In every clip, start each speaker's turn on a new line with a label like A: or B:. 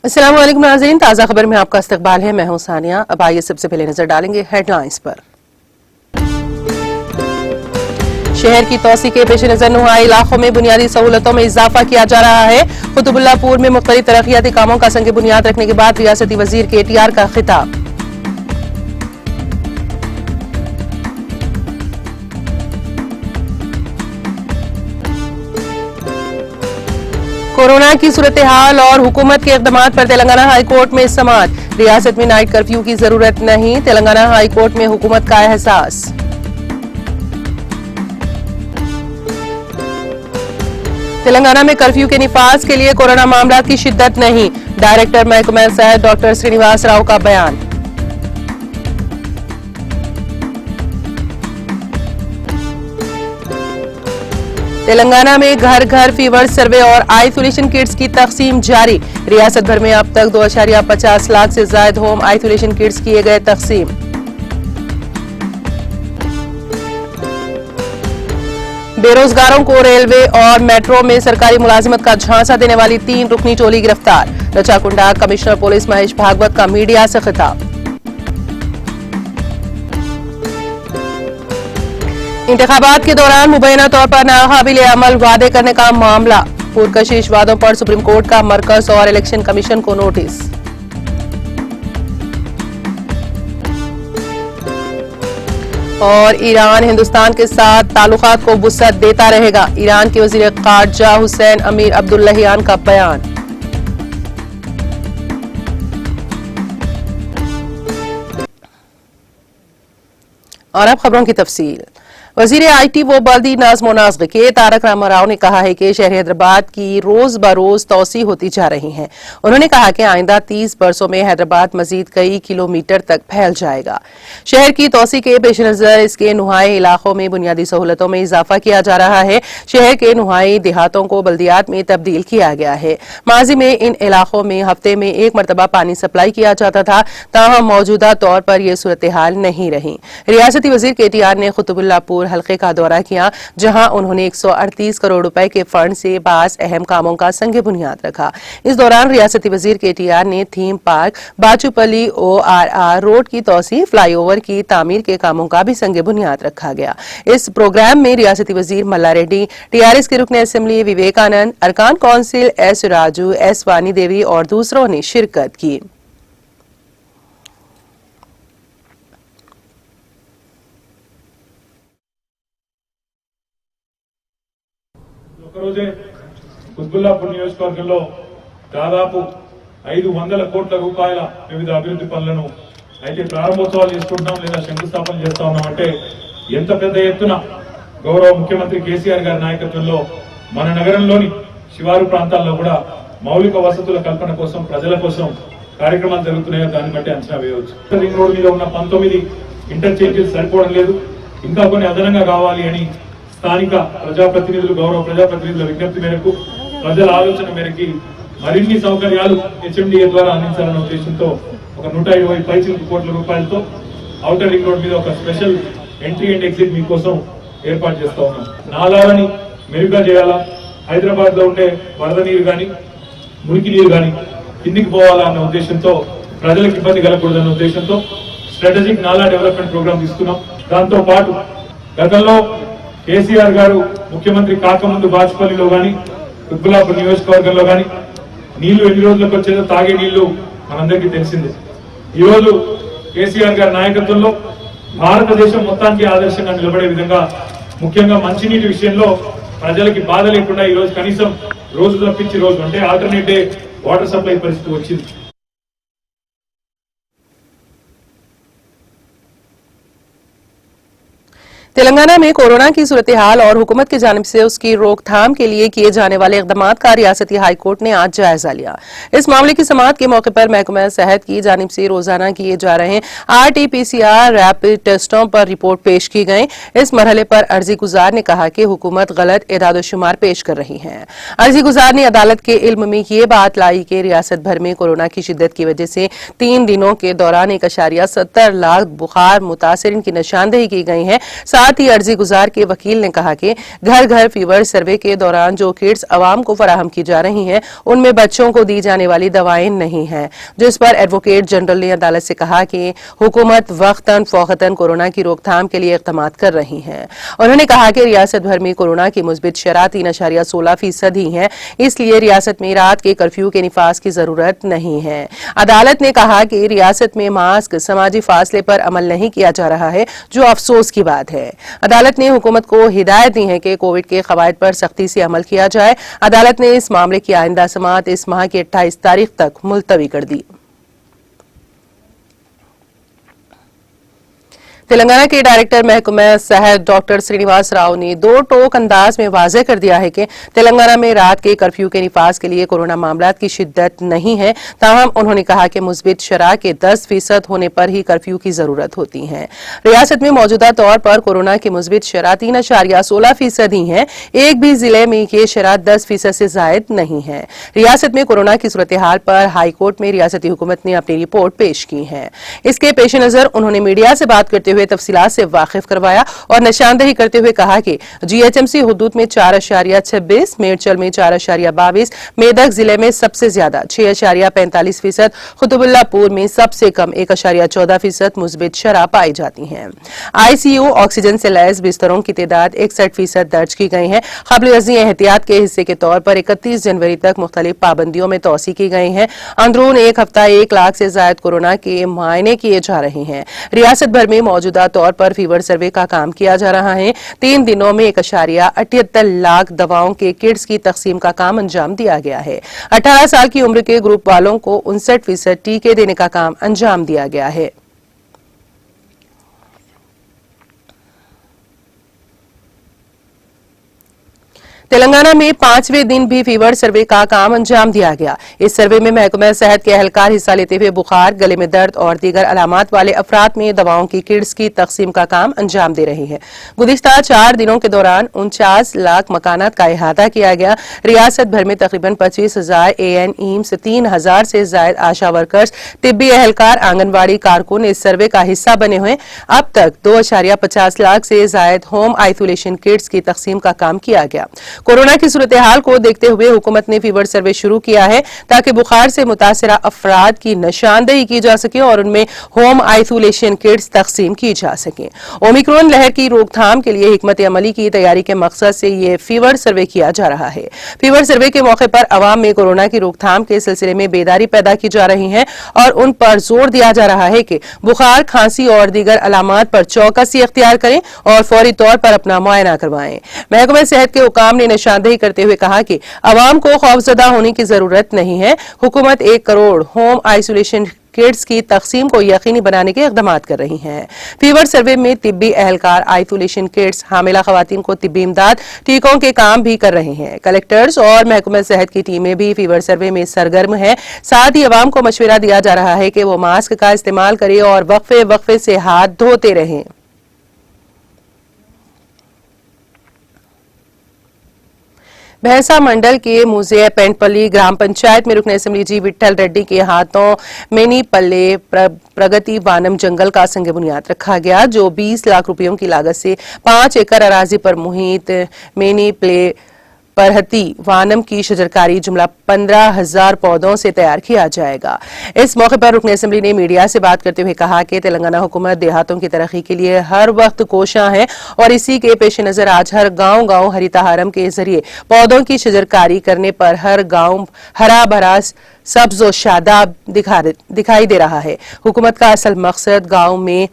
A: अस्सलाम वालेकुम नाज़रीन, ताज़ा खबर में आपका इस्तकबाल है। मैं हूं सानिया। अब आइए सबसे पहले नजर डालेंगे हेडलाइंस पर। शहर की तोसी के पेश नजर नुहाई इलाकों में बुनियादी सहूलतों में इजाफा किया जा रहा है। कुतुबुल्लाहपुर में मुख्तलिफ तरक्याती कामों का संग बुनियाद रखने के बाद रियासती वजीर KTR का खिताब। कोरोना की सूरत हाल और हुकूमत के इक़दामात पर तेलंगाना हाई कोर्ट में समाअत। रियासत में नाइट कर्फ्यू की जरूरत नहीं, तेलंगाना हाई कोर्ट में हुकूमत का एहसास। तेलंगाना में कर्फ्यू के निफाज के लिए कोरोना मामला की शिद्दत नहीं, डायरेक्टर महकमा सेहत डॉक्टर श्रीनिवास राव का बयान। तेलंगाना में घर घर फीवर सर्वे और आइसोलेशन किट्स की तकसीम जारी। रियासत भर में अब तक 2.50 लाख से ज्यादा होम आइसोलेशन किट्स किए गए तकसीम। बेरोजगारों को रेलवे और मेट्रो में सरकारी मुलाजिमत का झांसा देने वाली 3 रुकनी टोली गिरफ्तार। रचाकुंडा कमिश्नर पुलिस महेश भागवत का मीडिया से खिताब। इंतखाबात के दौरान मुबैना तौर पर नाकाबिल अमल वादे करने का मामला। पुरकशिश वादों पर सुप्रीम कोर्ट का मरकज और इलेक्शन कमीशन को नोटिस। और ईरान हिंदुस्तान के साथ ताल्लुकात को वुसअत देता रहेगा, ईरान के वजीर खारजा हुसैन अमीर अब्दुल्लाहियान का बयान। और अब खबरों की तफसील। वजीर IT व बल्दी नज़्म व नस्क़ के तारक रामाराव ने कहा है कि शहर हैदराबाद की रोज बरोज तोसी होती जा रही है। उन्होंने कहा कि आइंदा 30 बरसों में हैदराबाद मजीद कई किलोमीटर तक फैल जाएगा। शहर की तोसी के पेश नजर इसके नुहाई इलाकों में बुनियादी सहूलतों में इजाफा किया जा रहा है। शहर के नुहाई देहातों को बल्दियात में तब्दील किया गया है। माजी में इन इलाकों में हफ्ते में 1 मरतबा पानी सप्लाई किया जाता था, ताहम मौजूदा तौर पर यह सूरत हाल नहीं रही। रियासती वजीर KTR ने कुतुबुल्लाहपुर हल्के का दौरा किया, जहां उन्होंने 138 करोड़ रुपए के फंड से बास अहम कामों का संग बुनियाद रखा। इस दौरान रियासती वजीर KTR ने थीम पार्क, बाचूपल्ली ORR रोड की तोसी, फ्लाईओवर की तामीर के कामों का भी संग बुनियाद रखा गया। इस प्रोग्राम में रियासती वजीर मल्ला रेड्डी, TRS के रुकन असेंबली विवेकानंद, अरकान कौंसिल S राजू, S वानी देवी और दूसरों ने शिरकत की।
B: ఒకరోజే కుత్బుల్లాపూర్ నియోజకవర్గంలో దాదాపు 500 కోట్ల రూపాయల వివిధ అభివృద్ధి పనులను అయితే ప్రారంభోత్సవాలు చేసుకుంటాం లేదా శంకుస్థాపన చేస్తా ఉన్నామంటే ఎంత పెద్ద ఎత్తున గౌరవ ముఖ్యమంత్రి కేసీఆర్ గారి నాయకత్వంలో మన నగరంలోని శివారు ప్రాంతాల్లో కూడా మౌలిక వసతుల కల్పన కోసం ప్రజల కోసం కార్యక్రమాలు జరుగుతున్నాయో దాన్ని బట్టి అంచనా వేయవచ్చు. రింగ్ రోడ్ మీద ఉన్న 19 ఇంటర్చేంజెస్ సరిపోవడం లేదు, ఇంకా కొన్ని అదనంగా కావాలి అని స్థానిక ప్రజాప్రతినిధులు, గౌరవ ప్రజాప్రతినిధుల విజ్ఞప్తి మేరకు, ప్రజల ఆలోచన మేరకు మరిన్ని సౌకర్యాలు HMDA ద్వారా అందించాలనే ఉద్దేశంతో ఒక 120 కోట్ల రూపాయలతో ఔటర్ రింగ్ రోడ్ మీద ఒక స్పెషల్ ఎంట్రీ అండ్ ఎగ్జిట్ మీకోసం ఏర్పాటు చేస్తా ఉన్నాం. నాలాలని మెరుగ్గా చేయాలా, హైదరాబాద్ లో ఉండే వరద నీరు కానీ మురికి నీరు కానీ కిందికి పోవాలా అన్న ఉద్దేశంతో, ప్రజలకు ఇబ్బంది కలగకూడదన్న ఉద్దేశంతో స్ట్రాటజిక్ నాలా డెవలప్మెంట్ ప్రోగ్రామ్ తీసుకున్నాం. దాంతో పాటు గతంలో కేసీఆర్ గారు ముఖ్యమంత్రి కాకముందు బాచుపల్లిలో గాని కుత్బుల్లాపూర్ నియోజకవర్గంలో గాని నీళ్లు ఎన్ని రోజులకు వచ్చేదో తాగే నీళ్లు మనందరికీ తెలిసిందే. ఈ రోజు కేసీఆర్ గారి నాయకత్వంలో భారతదేశం మొత్తానికి ఆదర్శంగా నిలబడే విధంగా, ముఖ్యంగా మంచినీటి విషయంలో ప్రజలకి బాధ లేకుండా ఈ రోజు కనీసం రోజు తప్పించి రోజు అంటే ఆల్టర్నేట్ డే వాటర్ సప్లై పరిస్థితి వచ్చింది.
A: तेलंगाना में कोरोना की सूरत हाल और हुकूमत की जानिब से उसकी रोकथाम के लिए किए जाने वाले इक़दामात का रियासती हाई कोर्ट ने आज जायजा लिया। इस मामले की समाअत के मौके पर महकमा सेहत की जानिब से रोजाना किए जा रहे RT-PCR रैपिड टेस्टों पर रिपोर्ट पेश की गई। इस मरहले पर अर्जी गुजार ने कहा कि हुकूमत गलत एदाद-ओ-शुमार पेश कर रही है। अर्जी गुजार ने अदालत के इल्म में ये बात लाई कि रियासत भर में कोरोना की शिद्दत की वजह से 3 दिनों के दौरान 1.70 लाख बुखार मुतासिरीन की निशानदेही की गई है। साथ ही अर्जी गुजार के वकील ने कहा कि घर घर फीवर सर्वे के दौरान जो किट्स अवाम को फराहम की जा रही हैं उनमें बच्चों को दी जाने वाली दवाएं नहीं हैं, जिस पर एडवोकेट जनरल ने अदालत से कहा कि हुकूमत वक्तन फौकतन कोरोना की रोकथाम के लिए इक़दाम कर रही है। उन्होंने कहा कि रियासत भर में कोरोना की मुस्बित शरह 3.16% ही है, इसलिए रियासत में रात के कर्फ्यू के निफाज की जरूरत नहीं है। अदालत ने कहा कि रियासत में मास्क, समाजी फासले पर अमल नहीं किया जा रहा है, जो अफसोस की बात है। अदालत ने हुकूमत को हिदायत दी है कि कोविड के कवायद पर सख्ती से अमल किया जाए। अदालत ने इस मामले की आइंदा समाअत इस माह की 28 तारीख तक मुलतवी कर दी। तेलंगाना के डायरेक्टर महकमा सेहत डॉक्टर श्रीनिवास राव ने दो टोक अंदाज में वाज़ेह कर दिया है कि तेलंगाना में रात के कर्फ्यू के निफाज के लिए कोरोना मामलात की शिद्दत नहीं है। ताहम उन्होंने कहा कि मुस्बित शरह के 10% होने पर ही कर्फ्यू की जरूरत होती है। रियासत में मौजूदा तौर पर कोरोना की मुस्बित शरह 3.16% ही है। एक भी जिले में ये शरह 10% से जायद नहीं है। रियासत में कोरोना की सूरत हाल पर हाईकोर्ट में रियासती हुकूमत ने अपनी रिपोर्ट पेश की है। इसके पेश नजर उन्होंने मीडिया से बात करते हुए तफसीलात से वाकिफ करवाया और निशानदेही करते हुए कहा कि जीएचएमसी हुदूद में 4.26, मेडचल में 4.22, मेदक जिले में सबसे ज्यादा 6.45%, कुतुबुल्लापुर में सबसे कम 1.14% मुस्बित शरह पाई जाती है। आईसीयू ऑक्सीजन से लैस बिस्तरों की तादाद 61% दर्ज की गई है। क़ब्ल-ए-अज़ीं एहतियात के हिस्से के तौर पर 31 जनवरी तक मुख्तलिफ पाबंदियों में तोसी की गई है। अंदरून एक हफ्ता 1 लाख से ज्यादा कोरोना के मुआयने किए जा रहे हैं। रियासत भर में मौजूदा तौर पर फीवर सर्वे का काम किया जा रहा है। 3 दिनों में 1.78 लाख दवाओं के किट्स की तकसीम का काम अंजाम दिया गया है। 18 साल की उम्र के ग्रुप वालों को 59% टीके देने का काम अंजाम दिया गया है। तेलंगाना में 5वें दिन भी फीवर सर्वे का काम अंजाम दिया गया। इस सर्वे में महकमा सेहत के अहलकार हिस्सा लेते हुए बुखार, गले में दर्द और दीगर अलामात वाले अफराद में दवाओं की किट्स की तकसीम का काम अंजाम दे रहे हैं। गुज़िश्ता 4 दिनों के दौरान 49 लाख मकानात का अहाता किया गया। रियासत भर में तकरीबन 25,000 ANEMs, 3,000 से ज्यादा आशा वर्कर्स, तिब्बी अहलकार, आंगनबाड़ी कारकुन इस सर्वे का हिस्सा बने हुए। अब तक 2.50 लाख से ज्यादा होम आइसोलेशन किट्स की तकसीम का काम किया गया। कोरोना की सूरत हाल को देखते हुए हुकूमत ने फीवर सर्वे शुरू किया है ताकि बुखार से मुतासरा अफराद की निशानदेही की जा सके और उनमें होम आइसोलेशन किट्स तकसीम की जा सके। ओमिक्रॉन लहर की रोकथाम के लिए हिकमत अमली की तैयारी के मकसद से ये फीवर सर्वे किया जा रहा है। फीवर सर्वे के मौके पर अवाम में कोरोना की रोकथाम के सिलसिले में बेदारी पैदा की जा रही है और उन पर जोर दिया जा रहा है कि बुखार, खांसी और दीगर अलामात पर चौकसी अख्तियार करें और फौरी तौर पर अपना मुआयना करवाएं। महकमा सेहत के हुकाम ने निशानदेही करते हुए कहा कि अवाम को खौफजदा होने की जरूरत नहीं है। हुकूमत 1 करोड़ होम आइसोलेशन किट्स की तकसीम को यकीनी बनाने के इक़दाम कर रही है। फीवर सर्वे में तिब्बी अहलकार आइसोलेशन किट्स, हामिला खवातीन को तिब्बी इमदाद, टीकों के काम भी कर रहे हैं। कलेक्टर्स और महकमा सेहत की टीमें भी फीवर सर्वे में सरगर्म है। साथ ही अवाम को मशवरा दिया जा रहा है कि वो मास्क का इस्तेमाल करें और वक्फे वक्फे से हाथ धोते रहें। भैंसा मंडल के मुजे पेंटपल्ली ग्राम पंचायत में रुकन असेंबली जी विट्ठल रेड्डी के हाथों मेनी पल्ले प्रगति वानम जंगल का संग बुनियाद रखा गया, जो 20 लाख रुपयों की लागत से 5 एकड़ अराजी पर मुहित मेनी प्ले परहती वानम की शजरकारी जुमला 15,000 पौधों से तैयार किया जाएगा। इस मौके पर रुकन असेंबली ने मीडिया से बात करते हुए कहा कि तेलंगाना हुकूमत देहातों की तरक्की के लिए हर वक्त कोशां है और इसी के पेश नजर आज हर गांव हरिताहारम के जरिए पौधों की शजरकारी करने पर हर गांव हरा भरा सब्ज और शादाब दिखाई दे रहा है। हुकूमत का असल मकसद गांव में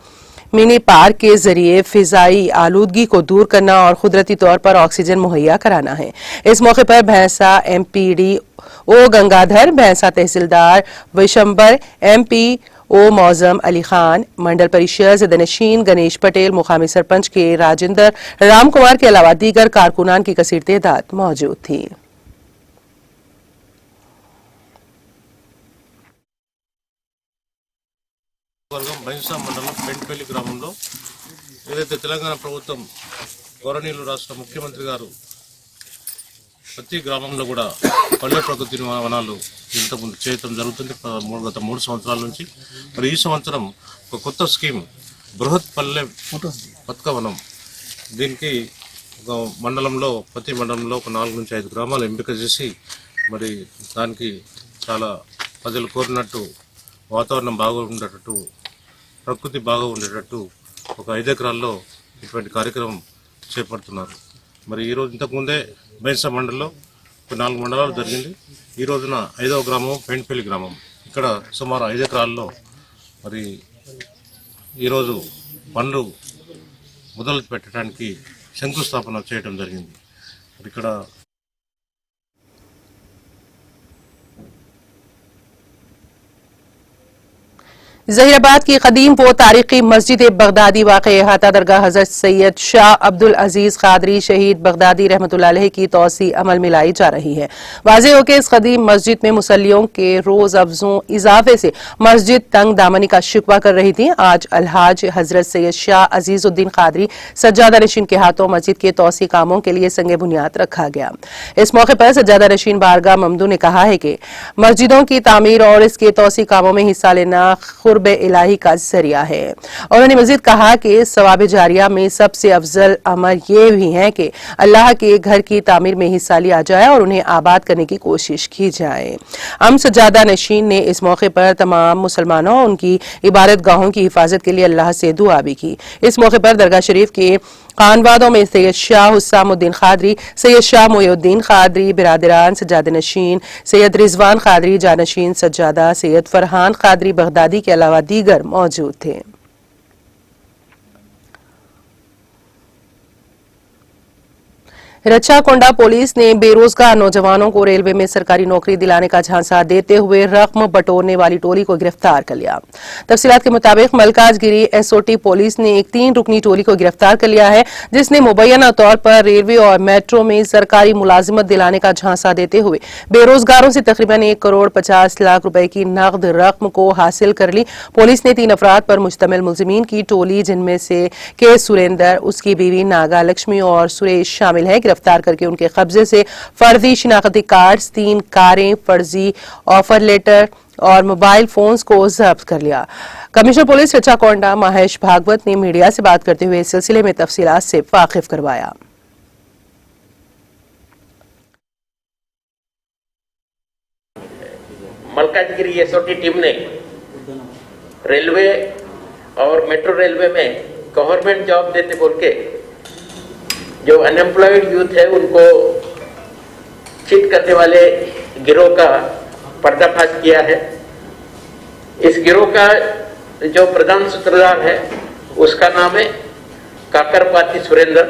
A: मिनी पार्क के जरिए फिजाई आलूदगी को दूर करना और कुदरती तौर पर ऑक्सीजन मुहैया कराना है। इस मौके पर भैंसा MPDO गंगाधर, भैंसा तहसीलदार विशंबर, MPO मौजम अली खान, मंडल परिषद सदनशीन गणेश पटेल, मुकामी सरपंच के राजेंद्र राम कुमार के अलावा दीगर कारकुनान की कसीर तादाद मौजूद थी।
C: బైన్సా మండలం పెంట్పల్లి గ్రామంలో ఏదైతే తెలంగాణ ప్రభుత్వం గౌరవనీయులు రాష్ట్ర ముఖ్యమంత్రి గారు ప్రతి గ్రామంలో కూడా పల్లె ప్రకృతి వనాలు ఇంతకుముందు చేయటం జరుగుతుంది గత 3 సంవత్సరాల నుంచి. మరి ఈ సంవత్సరం ఒక కొత్త స్కీమ్ బృహత్ పల్లె పథక వనం దీనికి ఒక మండలంలో ప్రతి మండలంలో ఒక 4 నుంచి 5 గ్రామాలు ఎంపిక చేసి మరి దానికి చాలా ప్రజలు కోరినట్టు వాతావరణం బాగా ఉండేటట్టు ప్రకృతి బాగా ఉండేటట్టు ఒక 5 ఎకరాల్లో ఇటువంటి కార్యక్రమం చేపడుతున్నారు. మరి ఈరోజు ఇంతకుముందే బైన్సా మండలంలో ఒక 4 మండలాలు జరిగింది. ఈ రోజున 5వ గ్రామం పెంట్పల్లి గ్రామం, ఇక్కడ సుమారు 5 ఎకరాల్లో మరి ఈరోజు పనులు మొదలు పెట్టడానికి శంకుస్థాపన చేయడం జరిగింది. ఇక్కడ
A: जहीराबाद की कदीम व तारीखी मस्जिद बगदादी वाक़ अहाता दरगाह हज़रत सैयद शाह अब्दुल अजीज कादरी शहीद बगदादी रहमतुल्लाह अलैह की तौसी अमल में लाई जा रही है। वाज़ेह हो कि इस कदीम मस्जिद में मुसल्लियों के रोज अफजों इजाफे से मस्जिद तंग दामनी का शिकवा कर रही थी। आज अलहाज हज़रत सैयद शाह अजीजुद्दीन कादरी सज्जादा नशीन के हाथों मस्जिद के तौसी कामों के लिए संग बुनियाद रखा गया। इस मौके पर सज्जादा नशीन बारगाह ममदू ने कहा है कि मस्जिदों की तामीर और इसके तौसी कामों में हिस्सा लेना कुर्ब इलाही का जरिया है। उन्होंने मजीद कहा कि सवाब जारिया में सबसे अफजल अमल ये भी है कि अल्लाह के घर की तामीर में हिस्सा लिया जाए और उन्हें आबाद करने की कोशिश की जाए। हम सज्जादा नशीन ने इस मौके पर तमाम मुसलमानों और उनकी इबादत गाहों की हिफाजत के लिए अल्लाह से दुआ भी की। इस मौके पर दरगाह शरीफ के खानवादों में सैयद शाह हुस्सामुद्दीन कादरी, सैयद शाह मोयुद्दीन कादरी, बिरादरान सज्जादा नशीन, सैयद रिजवान कादरी जानशीन सज्जादा, सैयद फरहान कादरी बगदादी के अलावा दीगर मौजूद थे। रच्छाकोंडा पुलिस ने बेरोजगार नौजवानों को रेलवे में सरकारी नौकरी दिलाने का झांसा देते हुए रकम बटोरने वाली टोली को गिरफ्तार कर लिया। तफसीलात के मुताबिक मलकाजगिरी एसओटी पुलिस ने एक 3 रुकनी टोली को गिरफ्तार कर लिया है, जिसने मुबैना तौर पर रेलवे और मेट्रो में सरकारी मुलाजिमत दिलाने का झांसा देते हुए बेरोजगारों से तकरीबन 1 करोड़ 50 लाख रुपए की नकद रकम को हासिल कर ली। पुलिस ने 3 अफराद पर मुश्तमिल मुलजिमीन की टोली, जिनमें से के सुरेंद्र, उसकी बीवी नागा लक्ष्मी और सुरेश शामिल है, गिरफ्तार करके उनके कब्जे से फर्जी शिनाख्ती कार्ड्स, 3 कारें, फर्जी ऑफर लेटर और मोबाइल फोन्स को जब्त कर लिया। कमिश्नर पुलिस रच्छाकोंडा महेश भागवत ने मीडिया से बात करते हुए इस सिलसिले में तफसीलात से वाकिफ करवाया।
D: मलकाजगिरी एसओटी टीम ने रेलवे और मेट्रो रेलवे में गवर्नमेंट जॉब देते बोल के जो अनएम्प्लॉयड यूथ है उनको चीट करने वाले गिरोह का पर्दाफाश किया है। इस गिरोह का जो प्रधान सूत्रधार है उसका नाम है काकरपाती सुरेंद्र।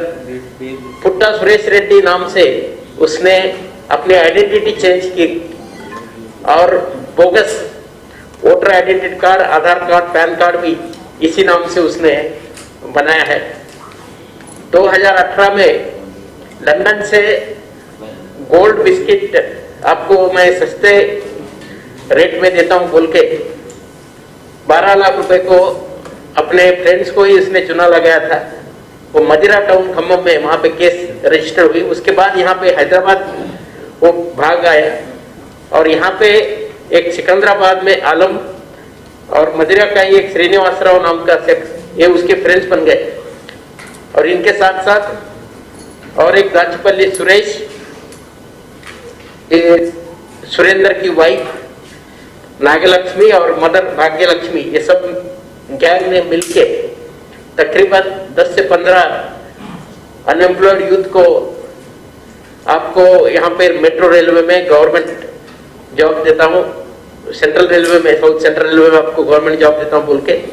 D: पुट्टा सुरेश रेड्डी नाम से उसने अपनी आइडेंटिटी चेंज की और बोगस वोटर आइडेंटिटी कार्ड, आधार कार्ड, पैन कार्ड भी इसी नाम से उसने बनाया है। 2018 में लंदन से गोल्ड बिस्किट आपको मैं सस्ते रेट में देता हूं बोल के 12 लाख रुपए को अपने फ्रेंड्स को ही इसने चुना लगाया था। वो मदिरा टाउन खम्मम में वहां पे केस रजिस्टर हुई। उसके बाद यहाँ पे हैदराबाद वो भाग आया और यहाँ पे एक सिकंदराबाद में आलम और मदिरा का ही एक श्रीनिवासराव नाम का शख्स, ये उसके फ्रेंड्स बन गए। और इनके साथ साथ और एक दाचपल्ली सुरेश, सुरेंद्र की वाइफ नागलक्ष्मी और मदर भाग्यलक्ष्मी, ये सब गैंग ने मिलके तकरीबन 10 से 15 अनएम्प्लॉयड यूथ को आपको यहाँ पे मेट्रो रेलवे में गवर्नमेंट जॉब देता हूँ, सेंट्रल रेलवे में, साउथ सेंट्रल रेलवे में आपको गवर्नमेंट जॉब देता हूँ बोल के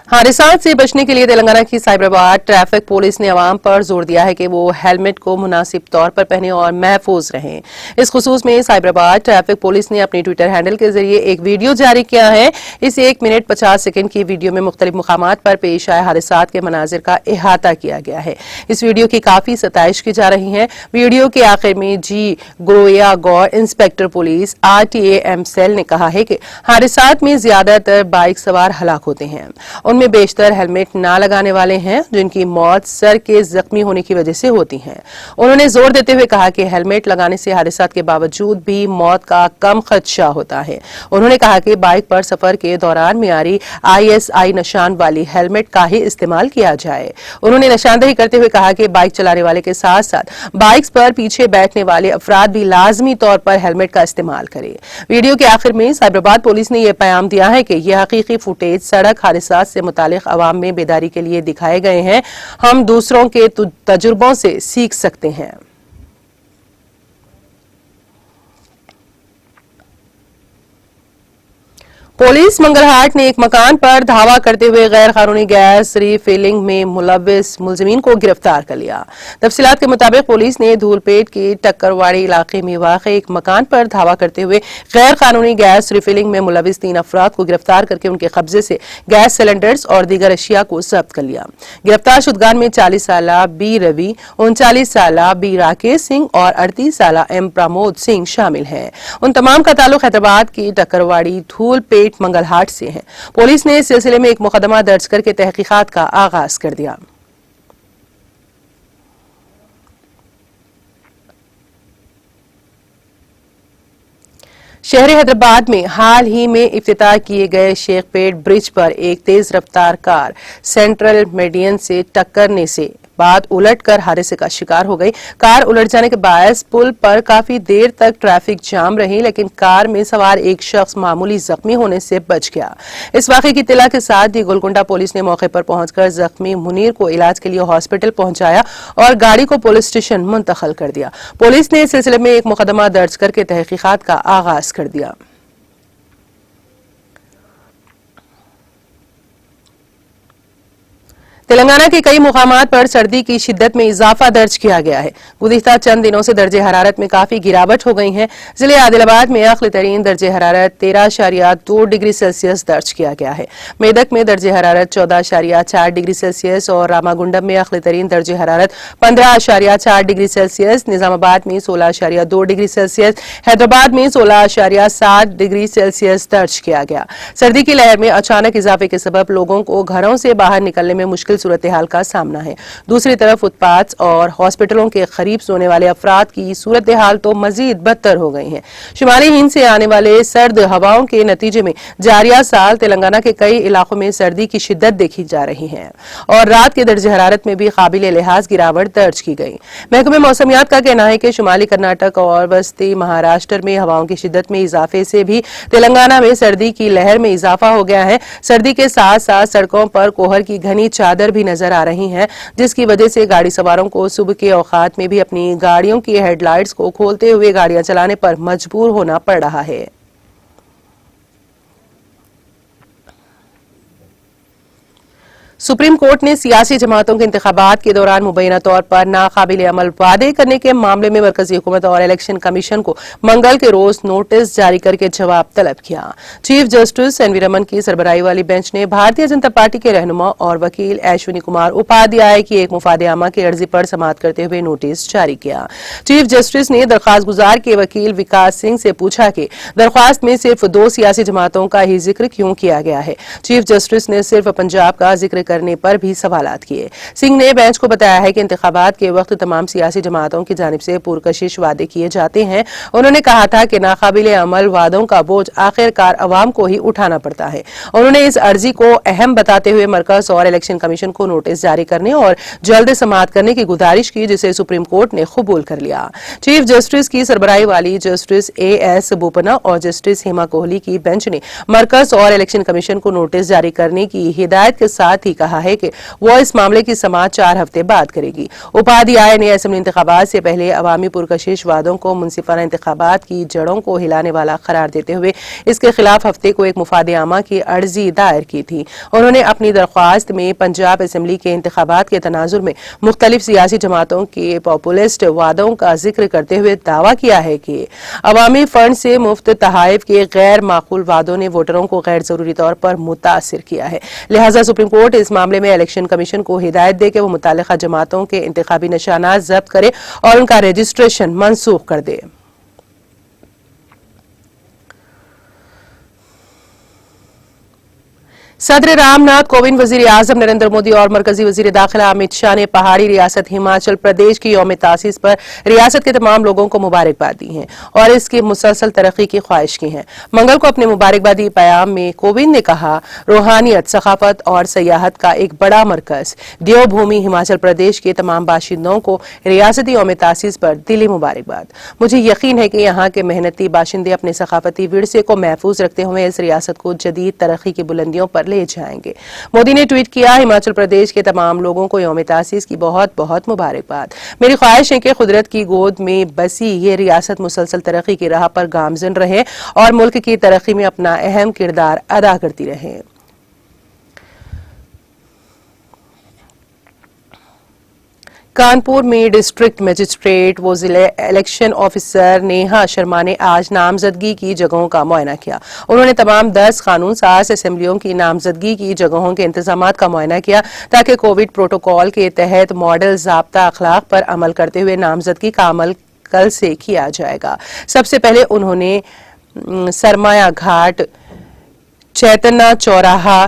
A: हादसात से बचने के लिए तेलंगाना की साइबराबाद ट्रैफिक पुलिस ने अवाम पर जोर दिया है कि वो हेलमेट को मुनासिब तौर पर पहने और महफूज रहें। इस खुसूस में साइबराबाद ट्रैफिक पुलिस ने अपने ट्विटर हैंडल के जरिए एक वीडियो जारी किया है। इस 1 मिनट 50 सेकंड की वीडियो में मुख्तलिफ मुकामात पर पेश आए हादसात के मनाजिर का अहाता किया गया है। इस वीडियो की काफी सताइश की जा रही है। वीडियो के आखिर में जी ग्रोया गौर, इंस्पेक्टर पुलिस RTAM सेल ने कहा है कि हादसात में ज्यादातर बाइक सवार हलाक होते हैं। उनमें जिनमें बेशतर हेलमेट ना लगाने वाले हैं, जिनकी मौत सर के जख्मी होने की वजह से होती है। उन्होंने जोर देते हुए कहा कि हेलमेट लगाने से हादसात के बावजूद भी मौत का कम खदशा होता है। उन्होंने कहा कि बाइक पर सफर के दौरान मियारी ISI निशान वाली हेलमेट का ही इस्तेमाल किया जाए। उन्होंने निशानदेही करते हुए कहा कि बाइक चलाने वाले के साथ साथ बाइक्स पर पीछे बैठने वाले अफराद भी लाजमी तौर पर हेलमेट का इस्तेमाल करें। वीडियो के आखिर में साइबराबाद पुलिस ने यह पैगाम दिया है कि यह हकीकी फुटेज सड़क हादसात से मुतालिक अवाम में बेदारी के लिए दिखाए गए हैं। हम दूसरों के तजुर्बों से सीख सकते हैं। पुलिस मंगलहाट ने एक मकान पर धावा करते हुए गैर कानूनी गैस रिफिलिंग में मुलविस मुलजिमीन को गिरफ्तार कर लिया। तफसीलात के मुताबिक पुलिस ने धूलपेट के टक्करवाड़ी इलाके में वाक़े एक मकान पर धावा करते हुए गैर कानूनी गैस रिफिलिंग में मुलविस 3 अफराद को गिरफ्तार करके उनके कब्जे से गैस सिलेंडर्स और दीगर अशिया को जब्त कर लिया। गिरफ्तार शुदगान में 40 साला बी रवि, 39 साला बी राकेश सिंह और 38 साला एम प्रमोद सिंह शामिल हैं। उन तमाम का ताल्लुक हैदराबाद की टक्करवाड़ी धूलपेट मंगलहाट से है। पुलिस ने इस सिलसिले में एक मुकदमा दर्ज करके तहकीकात का आगाज कर दिया। शहर हैदराबाद में हाल ही में इफ्तिताह किए गए शेखपेट ब्रिज पर एक तेज रफ्तार कार सेंट्रल मेडियन से टक्करने से बाद उलटकर हादसे का शिकार हो गई। कार उलट जाने के बायस पुल पर काफी देर तक ट्रैफिक जाम रही, लेकिन कार में सवार एक शख्स मामूली जख्मी होने से बच गया। इस वाकये की इत्तला के साथ ही गोलकुंडा पुलिस ने मौके पर पहुंचकर जख्मी मुनीर को इलाज के लिए हॉस्पिटल पहुंचाया और गाड़ी को पुलिस स्टेशन मुंतकिल कर दिया। पुलिस ने इस सिलसिले में एक मुकदमा दर्ज करके तहकीकात का आगाज कर दिया। तेलंगाना के कई मुकामात पर सर्दी की शिद्दत में इजाफा दर्ज किया गया है। गुज़िश्ता चंद दिनों से दर्जे हरारत में काफी गिरावट हो गई है। जिले आदिलाबाद में आखिरी तरीन दर्जे हरारत 13.2 डिग्री सेल्सियस दर्ज किया गया है। मेदक में दर्जे हरारत 14.4 डिग्री सेल्सियस और रामागुंडम में आखिरी तरीन दर्जे हरारत 15.4 डिग्री सेल्सियस, निजामाबाद में 16.2 डिग्री सेल्सियस, हैदराबाद में 16.7 डिग्री सेल्सियस दर्ज किया गया। सर्दी की लहर में अचानक इजाफे के सबब लोगों को घरों से बाहर निकलने में मुश्किल सूरत हाल का सामना है। दूसरी तरफ फुटपाथ और हॉस्पिटलों के करीब सोने वाले अफराद की सूरत हाल तो मजीद बदतर हो गई है। शुमाली हिंद से आने वाले सर्द हवाओं के नतीजे में जारिया साल तेलंगाना के कई इलाकों में सर्दी की शिद्दत देखी जा रही है और रात के दर्जे हरारत में भी काबिल लिहाज गिरावट दर्ज की गई। महकमे मौसमियात का कहना है कि शुमाली कर्नाटक और वस्ती महाराष्ट्र में हवाओं की शिद्दत में इजाफे से भी तेलंगाना में सर्दी की लहर में इजाफा हो गया है। सर्दी के साथ साथ सड़कों पर कोहर की घनी चादर भी नजर आ रही है, जिसकी वजह से गाड़ी सवारों को सुबह के औकात में भी अपनी गाड़ियों की हेडलाइट्स को खोलते हुए गाड़ियां चलाने पर मजबूर होना पड़ रहा है। सुप्रीम कोर्ट ने सियासी जमातों के इंतखाबात के दौरान मुबैना तौर पर नाकाबिल अमल वादे करने के मामले में मरकजी हुकूमत और इलेक्शन कमीशन को मंगल के रोज नोटिस जारी करके जवाब तलब किया। Chief justice N V Ramana की सरबराही वाली बेंच ने भारतीय जनता पार्टी के रहनुमा और वकील अश्विनी कुमार उपाध्याय की एक मुफादे आमा की अर्जी पर समाअत करते हुए नोटिस जारी किया। चीफ जस्टिस ने दरख्वास्त गुजार के वकील विकास सिंह से पूछा कि दरख्वास्त में सिर्फ 2 सियासी जमातों का ही जिक्र क्यों किया गया है। चीफ जस्टिस ने सिर्फ पंजाब का जिक्र करने पर भी सवालात किए। सिंह ने बेंच को बताया है कि इंतखाबात के वक्त तमाम सियासी जमातों की जानिब से पुरकशिश वादे किए जाते हैं। उन्होंने कहा था कि नाकाबिले अमल वादों का बोझ आखिरकार अवाम को ही उठाना पड़ता है। उन्होंने इस अर्जी को अहम बताते हुए मरकज और इलेक्शन कमीशन को नोटिस जारी करने और जल्द समाअत करने की गुजारिश की, जिसे सुप्रीम कोर्ट ने कबूल कर लिया। चीफ जस्टिस की सरबराही वाली जस्टिस AS बोपन्ना और जस्टिस हेमा कोहली की बेंच ने मरकज और इलेक्शन कमीशन को नोटिस जारी करने की हिदायत के साथ ही कहा है कि वो इस मामले की समाअत 4 हफ्ते बाद करेगी। उपाध्याय ने असेंबली इंतखाबात से पहले अवामी पुरकशिश वादों को मुनसिफाना इंतखाबात की जड़ों को हिलाने वाला करार देते हुए इसके खिलाफ हफ्ते को एक मुफादे आमा की अर्जी दायर की थी। उन्होंने अपनी दरख्वास्त में पंजाब असेंबली के इंतखाबात के तनाजुर में मुख्तलिफ सियासी जमातों के पॉपुलिस्ट वादों का जिक्र करते हुए दावा किया है कि अवामी फंड से मुफ्त तहाइफ के गैर माकूल वादों ने वोटरों को गैर जरूरी तौर पर मुतासिर किया है। लिहाजा सुप्रीम कोर्ट इस मामले में इलेक्शन कमीशन को हिदायत दे कि वो मुतालिका जमातों के इंतखाबी निशानात जब्त करे और उनका रजिस्ट्रेशन मनसूख कर दे। सदर रामनाथ कोविंद, वजीर आजम नरेंद्र मोदी और मरकजी वजीर दाखिला अमित शाह ने पहाड़ी रियासत हिमाचल प्रदेश की यौम तासीस पर रियासत के तमाम लोगों को मुबारकबाद दी है और इसकी मुसलसल तरक्की की ख्वाहिश की है। मंगल को अपने मुबारकबादी बयान में कोविंद ने कहा, रूहानियत, सखाफत और सयाहत का एक बड़ा मरकज देवभूमि हिमाचल प्रदेश के तमाम बाशिंदों को रियासती यौम तासीस पर दिली मुबारकबाद। मुझे यकीन है कि यहाँ के मेहनती बाशिंदे अपने सखाफती विरसे को महफूज रखते हुए इस रियासत को जदीद तरक्की की बुलंदियों पर ले जाएंगे। मोदी ने ट्वीट किया, हिमाचल प्रदेश के तमाम लोगों को यौम तासीस की बहुत बहुत मुबारकबाद। मेरी ख्वाहिश है कि कुदरत की गोद में बसी ये रियासत मुसलसल तरक्की की राह पर गामजन रहे और मुल्क की तरक्की में अपना अहम किरदार अदा करती रहे। कानपुर में डिस्ट्रिक्ट मजिस्ट्रेट व जिला इलेक्शन ऑफिसर नेहा शर्मा ने आज नामजदगी की जगहों का मुआयना किया। उन्होंने तमाम 10 कानून साज असेंबलियों की नामजदगी की जगहों के इंतजामात का मुआयना किया ताकि कोविड प्रोटोकॉल के तहत मॉडल ज़ाब्ता अखलाक पर अमल करते हुए नामजदगी का अमल कल से किया जाएगा। सबसे पहले उन्होंने सरमाया घाट, चैतन्य चौराहा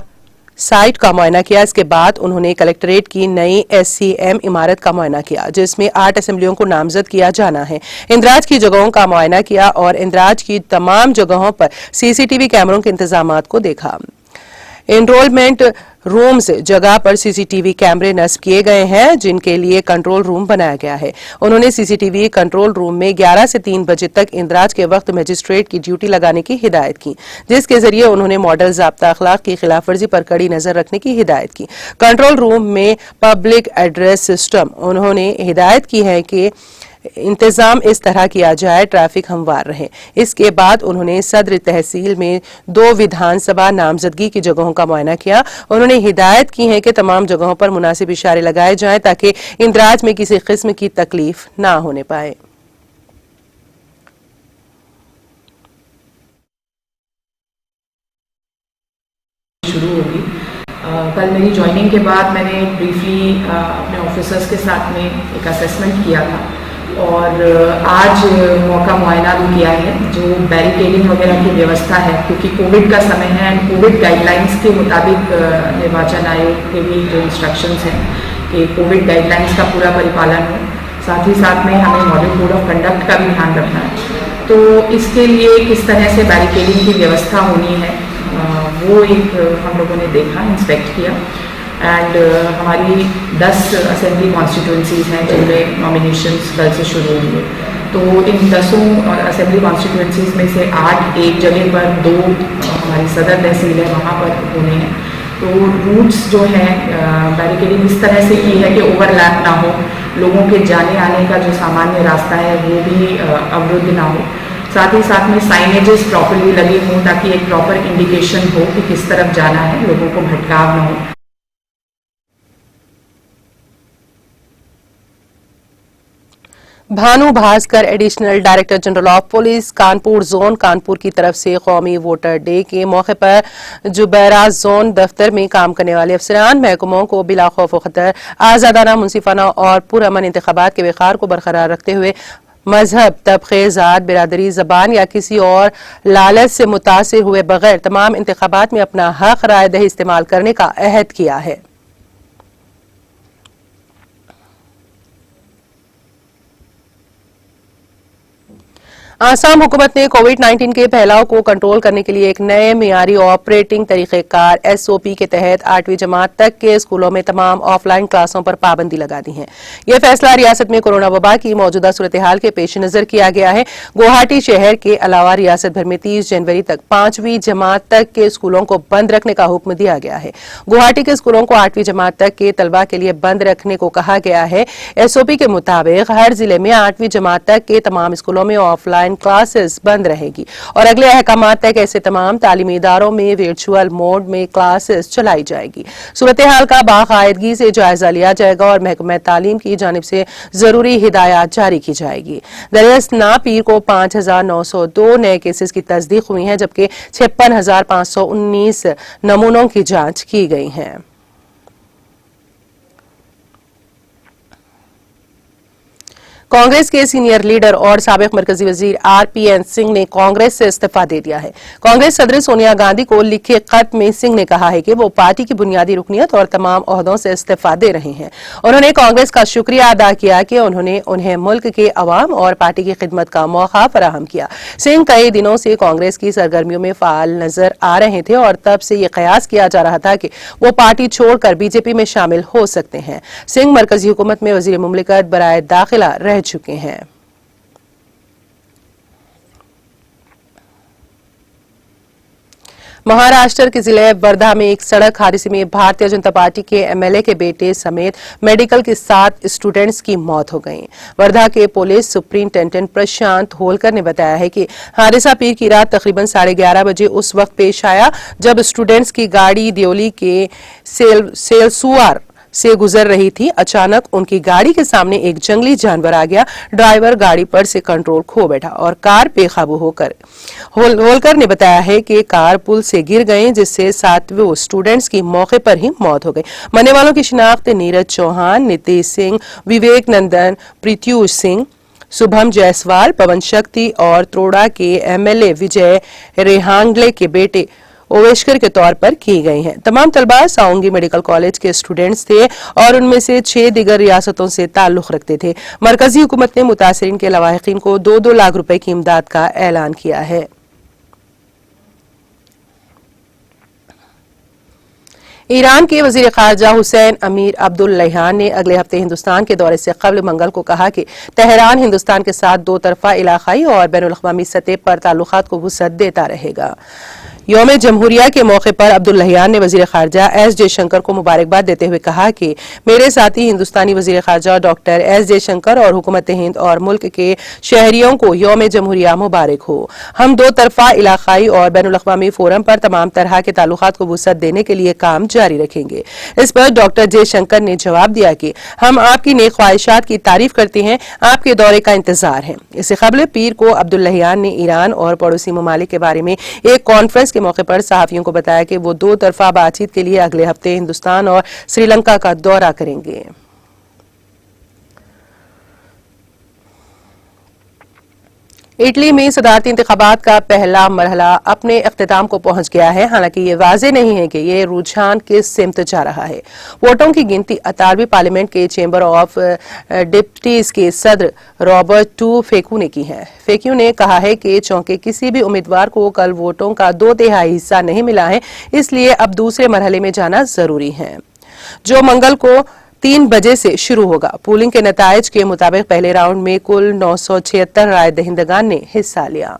A: साइट का मुआयना किया। इसके बाद उन्होंने कलेक्ट्रेट की नई SCM इमारत का मुआयना किया जिसमें 8 असेंबलियों को नामजद किया जाना है। इंदराज की जगहों का मुआयना किया और इंदराज की तमाम जगहों पर CCTV कैमरों के इंतजामात को देखा। एनरोलमेंट रूम्स जगह पर CCTV कैमरे नस्ब किए गए हैं जिनके लिए कंट्रोल रूम बनाया गया है। उन्होंने CCTV कंट्रोल रूम में 11 से 3 बजे तक इंदराज के वक्त मजिस्ट्रेट की ड्यूटी लगाने की हिदायत की, जिसके जरिए उन्होंने मॉडल ज़ाब्ता अखलाक की खिलाफवर्जी पर कड़ी नजर रखने की हिदायत की। कंट्रोल रूम में पब्लिक एड्रेस सिस्टम उन्होंने हिदायत की है कि इंतजाम इस तरह किया जाए ट्रैफिक हमवार रहे। इसके बाद उन्होंने सदर तहसील में 2 विधानसभा नामजदगी की जगहों का मुआयना किया। उन्होंने हिदायत की है कि तमाम जगहों पर मुनासिब इशारे लगाए जाएं ताकि इंदराज में किसी किस्म की तकलीफ ना होने पाए।
E: शुरू होगी। कल मेरी ज्वाइनिंग के बाद मैंने ब्रीफली अपने ऑफिसर्स के साथ में एक असेसमेंट किया था और आज मौका मुआयना भी किया है। जो बैरिकेडिंग वगैरह की व्यवस्था है, क्योंकि कोविड का समय है एंड कोविड गाइडलाइंस के मुताबिक निर्वाचन आयोग के भी जो इंस्ट्रक्शंस हैं कि कोविड गाइडलाइंस का पूरा परिपालन हो, साथ ही साथ में हमें मॉडल कोड ऑफ कंडक्ट का भी ध्यान रखना है। तो इसके लिए किस तरह से बैरिकेडिंग की व्यवस्था होनी है वो एक हम लोगों ने देखा, इंस्पेक्ट किया एंड हमारी 10 असेंबली कॉन्स्टिट्यूंसीज हैं जिनमें नॉमिनेशंस कल से शुरू होंगे। तो इन 10 असेंबली कॉन्स्टिट्यूंसीज में से 8 एक जगह पर, 2 हमारी सदर तहसील है वहाँ पर होने हैं। तो रूट्स जो हैं बैरिकेडिंग इस तरह से की है कि ओवरलैप ना हो, लोगों के जाने आने का जो सामान्य रास्ता है वो भी अवरुद्ध ना हो। साथ ही साथ में साइनेजेस प्रॉपर्ली लगे हों ताकि एक प्रॉपर इंडिकेशन हो कि किस तरफ जाना है, लोगों को भटकाव ना हो।
A: Bhanu Bhaskar, additional director general of police Kanpur zone, Kanpur की तरफ से कौमी वोटर डे के मौके पर जुबैरा जोन दफ्तर में काम करने वाले अफसरान महकमों को बिला खौफ खतर आज़ादाना, मुंसिफाना और पुरअमन इंतखाबात के वक़ार को बरकरार रखते हुए मजहब, तबके, ज़ात, बिरादरी, ज़बान या किसी और लालच से मुतासिर हुए बगैर तमाम इंतखाबात में अपना हक राय दही इस्तेमाल करने का अहद किया है। आसाम हुकूमत ने कोविड-19 के फैलाव को कंट्रोल करने के लिए एक नए मियारी ऑपरेटिंग तरीक़ेकार SOP के तहत 8वीं जमात तक के स्कूलों में तमाम ऑफलाइन क्लासों पर पाबंदी लगा दी है। यह फैसला रियासत में कोरोना वबा की मौजूदा सूरत हाल के पेश नजर किया गया है। गुवाहाटी शहर के अलावा रियासत भर में 30 जनवरी तक 5वीं जमात तक के स्कूलों को बंद रखने का हुक्म दिया गया है। गुवाहाटी के स्कूलों को 8वीं जमात तक के तलबा के लिए बंद रखने को कहा गया है। SOP के मुताबिक हर जिले में 8वीं जमात तक के तमाम स्कूलों में ऑफलाइन क्लासेस बंद रहेगी और अगले अहकामात तक ऐसे तमाम तालीमी इदारों में वर्चुअल मोड में क्लासेस चलाई जाएगी। सूरत हाल का बाकायदगी से जायजा लिया जाएगा और महकमा तालीम की जानिब से जरूरी हिदायत जारी की जाएगी। दरियास्त नापीर को 5,902 नए केसेस की तस्दीक हुई है जबकि 56,519 नमूनों की जांच की गई है। कांग्रेस के सीनियर लीडर और साबिक मरकजी वजीर आरपीएन सिंह ने कांग्रेस से इस्तीफा दे दिया है। कांग्रेस सदर सोनिया गांधी को लिखे खत में सिंह ने कहा है कि वो पार्टी की बुनियादी रुकनियत और तमाम ओहदों से इस्तीफा दे रहे हैं। उन्होंने कांग्रेस का शुक्रिया अदा किया कि उन्होंने उन्हें मुल्क के अवाम और पार्टी की खिदमत का मौका फराहम किया। सिंह कई दिनों से कांग्रेस की सरगर्मियों में फाल नजर आ रहे थे और तब से ये कयास किया जा रहा था कि वो पार्टी छोड़कर बीजेपी में शामिल हो सकते हैं। सिंह मरकजी हुकूमत में वजीर मुमलिकत बराए दाखिला रह चुके हैं। महाराष्ट्र के जिले वर्धा में एक सड़क हादसे में भारतीय जनता पार्टी के एमएलए के बेटे समेत मेडिकल के 7 स्टूडेंट्स की मौत हो गई। वर्धा के पुलिस सुपरिंटेंडेंट प्रशांत होलकर ने बताया है कि हादसा पीर की रात तकरीबन 11:30 बजे उस वक्त पेश आया जब स्टूडेंट्स की गाड़ी दियोली के सेलसुआर से गुजर रही थी। अचानक उनकी गाड़ी के सामने एक जंगली जानवर आ गया। ड्राइवर गाड़ी पर से कंट्रोल खो बैठा और कार बेकाबू होकर होलकर ने बताया है कि कार पुल से गिर गई, जिससे 7 स्टूडेंट्स की मौके पर ही मौत हो गई। मरने वालों की शिनाख्त नीरज चौहान, नितेश सिंह, विवेक नंदन, प्रत्यूष सिंह, शुभम जायसवाल, पवन शक्ति और त्रोड़ा के एमएलए विजय रेहांगले के बेटे ओवेशकर के तौर पर की गई हैं। तमाम तलबा साउंगी मेडिकल कॉलेज के स्टूडेंट्स थे और उनमें से 6 दिगर रियासतों से ताल्लुक रखते थे। मरकजी हुकूमत ने मुतासिरीन के लवाहिकीन को 2-2 लाख रुपए की इमदाद का ऐलान किया है। ईरान के वजीर खारजा हुसैन अमीर अब्दुल्लाहियान ने अगले हफ्ते हिंदुस्तान के दौरे से कबल मंगल को कहा कि तेहरान हिंदुस्तान के साथ 2 तरफा इलाकाई और बैनुल-अक़वामी सतह पर ताल्लुकात को वुसअत देता रहेगा। यौम जमहूरिया के मौके पर अब्दुल्लाहियान ने वजीर खारजा एस जयशंकर को मुबारकबाद देते हुए कहा कि मेरे साथी हिंदुस्तानी वजीर खारजा डॉक्टर एस जयशंकर और हुकूमत हिंद और मुल्क के शहरियों को यौम जमहूरिया मुबारक हो। हम 2 तरफा इलाकाई और बैनुल-अक़वामी फोरम पर तमाम तरह के ताल्लुकात को वुसअत देने के लिए काम जारी रखेंगे। इस पर डॉक्टर जयशंकर ने जवाब दिया कि हम आपकी नेक ख्वाहिशात की तारीफ करते हैं, आपके दौरे का इंतजार है। इससे कबल पीर को अब्दुल्लाहियान ने ईरान और पड़ोसी ममालिक के बारे में एक कॉन्फ्रेंस के मौके पर सहाफियों को बताया कि वो 2 तरफा बातचीत के लिए अगले हफ्ते हिंदुस्तान और श्रीलंका का दौरा करेंगे। इटली में सदारती इंतखाबात का पहला मरहला अपने अख्तिताम को पहुंच गया है। हालांकि ये वाज़ेह नहीं है कि ये रुझान किस सिमत जा रहा है। वोटों की गिनती अतारवी पार्लियामेंट के चेंबर ऑफ डिप्टीज के सदर रॉबर्टो फेकू ने की है। फेकू ने कहा है कि चूंकि किसी भी उम्मीदवार को कल वोटों का 2/3 हिस्सा नहीं मिला है, इसलिए अब दूसरे मरहले में जाना जरूरी है, जो मंगल को 3 बजे से शुरू होगा। पोलिंग के नतायज के मुताबिक पहले राउंड में कुल 976 राय दहिंदगान ने हिस्सा लिया।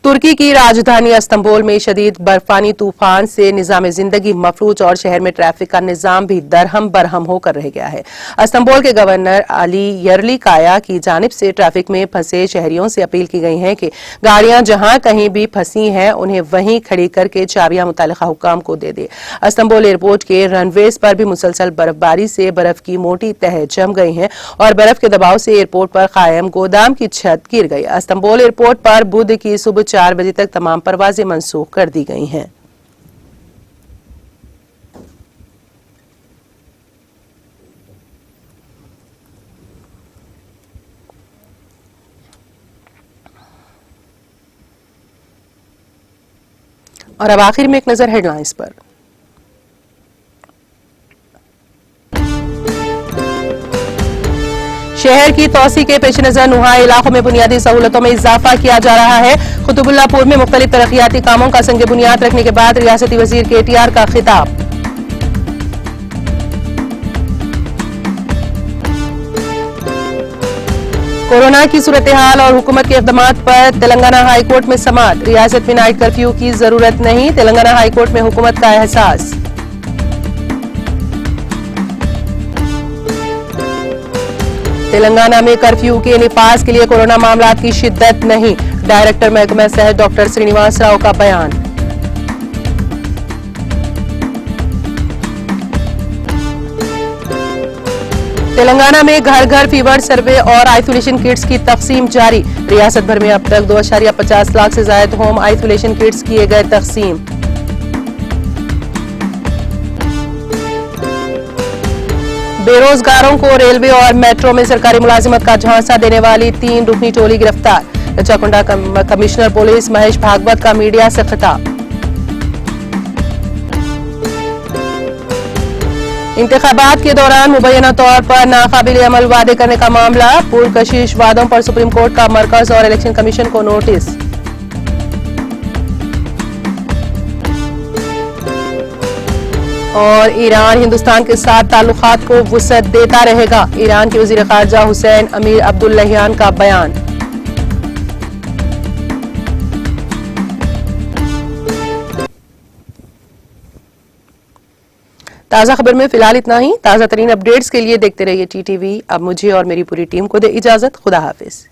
A: तुर्की की राजधानी इस्तांबुल में शदीद बर्फानी तूफान से निजाम जिंदगी मफलूज और शहर में ट्रैफिक का निजाम भी दरहम बरहम होकर रह गया है। इस्तांबुल के गवर्नर अली यर्लिकाया की जानिब से ट्रैफिक में फंसे शहरियों से अपील की गई है कि गाड़ियां जहां कहीं भी फंसी हैं उन्हें वहीं खड़ी करके चाबियां मुतल्लिका हुक्काम को दे दे। इस्तांबुल एयरपोर्ट के रनवेज पर भी मुसलसल बर्फबारी से बर्फ की मोटी तह जम गई है और बर्फ के दबाव से एयरपोर्ट पर कायम गोदाम की छत गिर गई। इस्तांबुल एयरपोर्ट पर बुध की सुबह 4 बजे तक तमाम परवाजें मंसूख कर दी गई हैं। और अब आखिर में एक नजर हेडलाइंस पर। शहर की तौसी के पेश नजर नुहाई इलाकों में बुनियादी सहूलतों में इजाफा किया जा रहा है। कुतुबुल्लाहपुर में मुख्तलिफ तरक्याती कामों का संग बुनियाद रखने के बाद रियासती वजीर KTR का खिताब। कोरोना की सूरत हाल और हुकूमत के इक़दामात पर तेलंगाना हाई कोर्ट में समाअत। रियासत में नाइट कर्फ्यू की जरूरत नहीं, तेलंगाना हाई कोर्ट में हुकूमत का एहसास। तेलंगाना में कर्फ्यू के निफाज के लिए कोरोना मामलात की शिद्दत नहीं, डायरेक्टर महकमा सेहत डॉक्टर श्रीनिवास राव का बयान। तेलंगाना में घर घर फीवर सर्वे और आइसोलेशन किट्स की तकसीम जारी। रियासत भर में अब तक 2.50 लाख से ज्यादा होम आइसोलेशन किट्स किए गए तकसीम। बेरोजगारों को रेलवे और मेट्रो में सरकारी मुलाजिमत का झांसा देने वाली 3 रुकनी टोली गिरफ्तार। रचाकुंडा कमिश्नर पुलिस महेश भागवत का मीडिया से खिताब। इंतखाबात के दौरान मुबैना तौर पर नाकाबिल अमल वादे करने का मामला। पुरकशिश वादों पर सुप्रीम कोर्ट का मरकज और इलेक्शन कमीशन को नोटिस। और ईरान हिंदुस्तान के साथ ताल्लुकात को वुसअत देता रहेगा। ईरान के वजीर खारजा हुसैन अमीर अब्दुल्लाहियान का बयान। ताजा खबर में फिलहाल इतना ही। ताजा तरीन अपडेट्स के लिए देखते रहिए टीटीवी। अब मुझे और मेरी पूरी टीम को दे इजाजत। खुदा हाफिज।